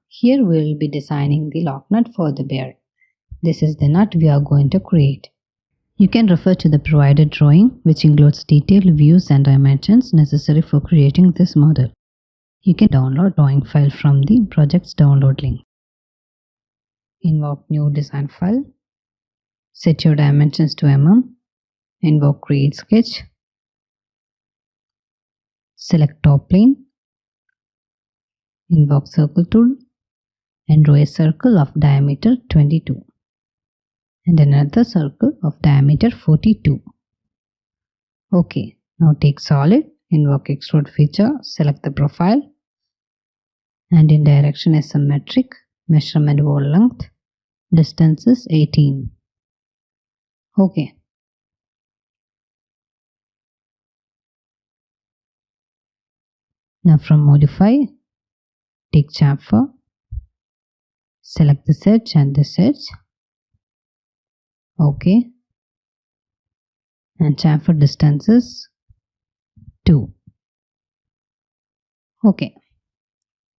here we will be designing the lock nut for the bear. This is the nut we are going to create. You can refer to the provided drawing, which includes detailed views and dimensions necessary for creating this model. You can download drawing file from the project's download link. Invoke new design file. Set your dimensions to mm. Invoke create sketch. Select top plane. Invoke circle tool and draw a circle of diameter 22 and another circle of diameter 42. Okay, now take solid, invoke extrude feature, select the profile and in direction isometric, measurement wall length, distance is 18. Okay. Now from modify, take chamfer, select this edge and this edge. Okay. And chamfer distance is 2. Okay.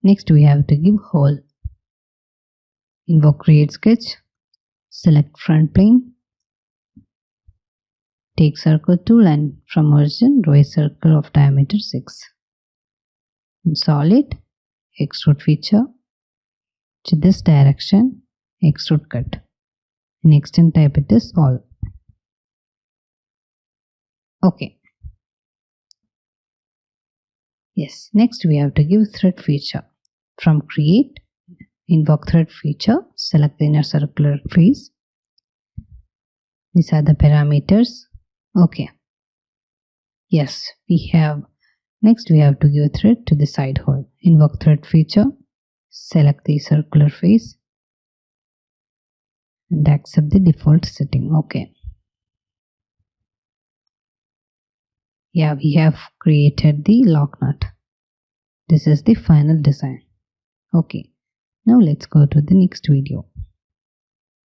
Next we have to give hole. Invoke create sketch, select front plane, take circle tool and from origin draw a circle of diameter 6. In solid, extrude feature, to this direction, extrude cut. In extend type it is all. Okay. Yes, next we have to give thread feature. From create, invoke thread feature, select the inner circular face. These are the parameters. Okay. Yes, we have. Next we have to give a thread to the side hole. Invoke thread feature, select the circular face and accept the default setting. Okay. Yeah, we have created the lock nut. This is the final design. Okay. Now let's go to the next video.